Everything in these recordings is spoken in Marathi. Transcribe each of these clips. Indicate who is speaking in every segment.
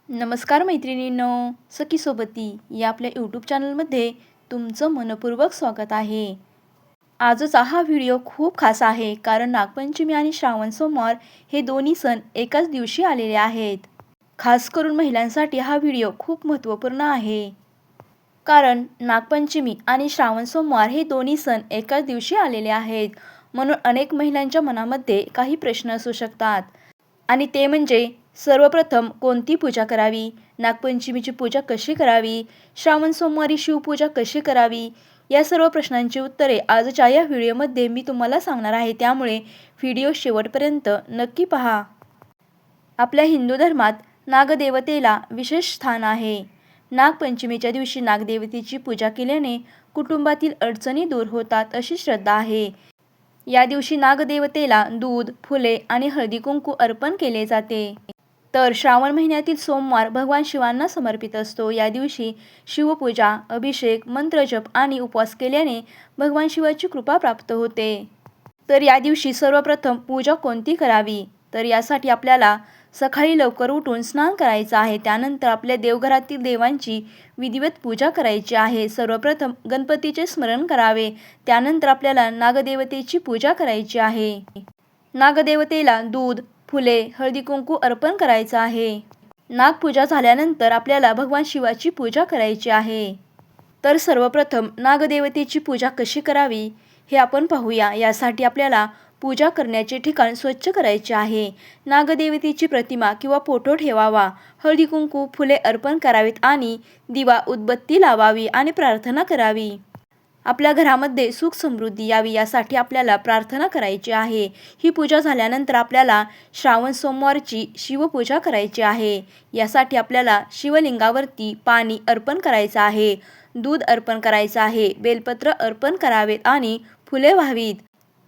Speaker 1: नमस्कार मैत्रिणींनो, सखी सोबती या आपल्या यूट्यूब चॅनलमध्ये तुमचं मनपूर्वक स्वागत आहे. आजचा हा व्हिडिओ खूप खास आहे कारण नागपंचमी आणि श्रावण सोमवार हे दोन्ही सण एकाच दिवशी आलेले आहेत. खास करून महिलांसाठी हा व्हिडिओ खूप महत्त्वपूर्ण आहे. कारण नागपंचमी आणि श्रावण सोमवार हे दोन्ही सण एकाच दिवशी आलेले आहेत. म्हणून अनेक महिलांच्या मनामध्ये काही प्रश्न असू शकतात. आणि ते म्हणजे सर्वप्रथम कोणती पूजा करावी, नागपंचमीची पूजा कशी करावी, श्रावण सोमवारी शिवपूजा कशी करावी, या सर्व प्रश्नांची उत्तरे आजच्या या व्हिडिओमध्ये मी तुम्हाला सांगणार आहे. त्यामुळे व्हिडिओ शेवटपर्यंत नक्की पहा. आपल्या हिंदू धर्मात नागदेवतेला विशेष स्थान आहे. नागपंचमीच्या दिवशी नागदेवतेची पूजा केल्याने कुटुंबातील अडचणी दूर होतात अशी श्रद्धा आहे. या दिवशी नागदेवतेला दूध, फुले आणि हळदी कुंकू अर्पण केले जाते. तर श्रावण महिन्यातील सोमवार भगवान शिवांना समर्पित असतो. या दिवशी शिवपूजा, अभिषेक, मंत्रजप आणि उपवास केल्याने भगवान शिवाची कृपा प्राप्त होते. तर या दिवशी सर्वप्रथम पूजा कोणती करावी, तर यासाठी आपल्याला सकाळी लवकर उठून स्नान करायचं आहे. त्यानंतर आपल्या देवघरातील देवांची विधिवत पूजा करायची आहे. सर्वप्रथम गणपतीचे स्मरण करावे. त्यानंतर आपल्याला नागदेवतेची पूजा करायची आहे. नागदेवतेला दूध, फुले, हळदी कुंकू अर्पण करायचं आहे. नागपूजा झाल्यानंतर आपल्याला भगवान शिवाची पूजा करायची आहे. तर सर्वप्रथम नागदेवतेची पूजा कशी करावी हे आपण पाहूया. यासाठी आपल्याला पूजा करण्याचे ठिकाण स्वच्छ करायचे आहे. नागदेवतेची प्रतिमा किंवा फोटो ठेवावा. हळदी कुंकू, फुले अर्पण करावीत आणि दिवा, उदबत्ती लावावी आणि प्रार्थना करावी. आपल्या घरामध्ये सुख समृद्धी यावी यासाठी आपल्याला प्रार्थना करायची आहे. ही पूजा झाल्यानंतर आपल्याला श्रावण सोमवारची शिवपूजा करायची आहे. यासाठी आपल्याला शिवलिंगावरती पाणी अर्पण करायचं आहे, दूध अर्पण करायचं आहे, बेलपत्र अर्पण करावेत आणि फुले व्हावीत.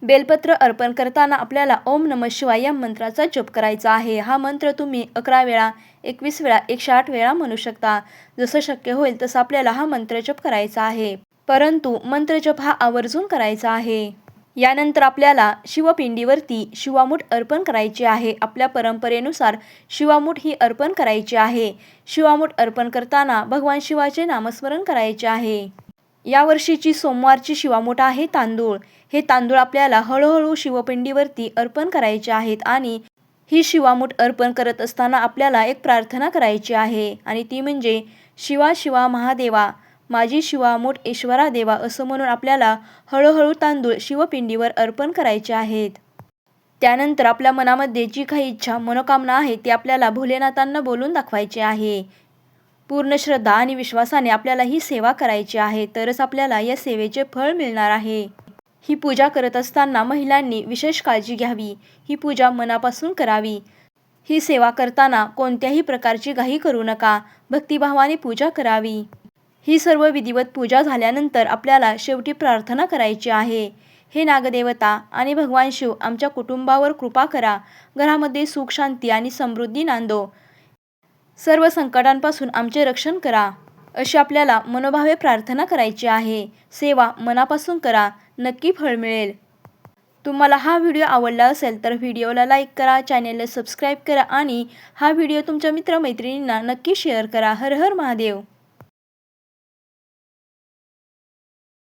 Speaker 1: बेलपत्र अर्पण करताना आपल्याला ओम नमः शिवाय या मंत्राचा जप करायचा आहे. हा मंत्र तुम्ही 11 वेळा, 21 वेळा, 108 वेळा म्हणू शकता. जसं शक्य होईल तसं आपल्याला हा मंत्र जप करायचा आहे. परंतु मंत्रजप हा आवर्जून करायचा आहे. यानंतर आपल्याला शिवपिंडीवरती शिवामूठ अर्पण करायची आहे. आपल्या परंपरेनुसार शिवामूठ ही अर्पण करायची आहे. शिवामूठ अर्पण करताना भगवान शिवाचे नामस्मरण करायचे आहे. या वर्षीची सोमवारची शिवामूठ आहे तांदूळ. हे तांदूळ आपल्याला हळूहळू शिवपिंडीवरती अर्पण करायचे आहेत आणि ही शिवामूठ अर्पण करत असताना आपल्याला एक प्रार्थना करायची आहे आणि ती म्हणजे शिवा शिवा महादेवा, माझी शिवामूठ ईश्वरा देवा, असं म्हणून आपल्याला हळूहळू तांदूळ शिवपिंडीवर अर्पण करायचे आहेत. त्यानंतर आपल्या मनामध्ये जी काही इच्छा, मनोकामना आहे ती आपल्याला भोलेनाथांना बोलून दाखवायची आहे. पूर्ण श्रद्धा आणि विश्वासाने आपल्याला ही सेवा करायची आहे. तरच आपल्याला या सेवेचे फळ मिळणार आहे. ही पूजा करत असताना महिलांनी विशेष काळजी घ्यावी. ही पूजा मनापासून करावी. ही सेवा करताना कोणत्याही प्रकारची घाई करू नका. भक्तिभावाने पूजा करावी. ही सर्व विधिवत पूजा झाल्यानंतर आपल्याला शेवटी प्रार्थना करायची आहे. हे नागदेवता आणि भगवान शिव, आमच्या कुटुंबावर कृपा करा. घरामध्ये सुख, शांती आणि समृद्धी नांदो. सर्व संकटांपासून आमचे रक्षण करा. अशी आपल्याला मनोभावे प्रार्थना करायची आहे. सेवा मनापासून करा, नक्की फळ मिळेल. तुम्हाला हा व्हिडिओ आवडला असेल तर व्हिडिओला लाईक करा, चॅनेलला सबस्क्राईब करा आणि हा व्हिडिओ तुमच्या मित्रमैत्रिणींना नक्की शेअर करा. हर हर महादेव.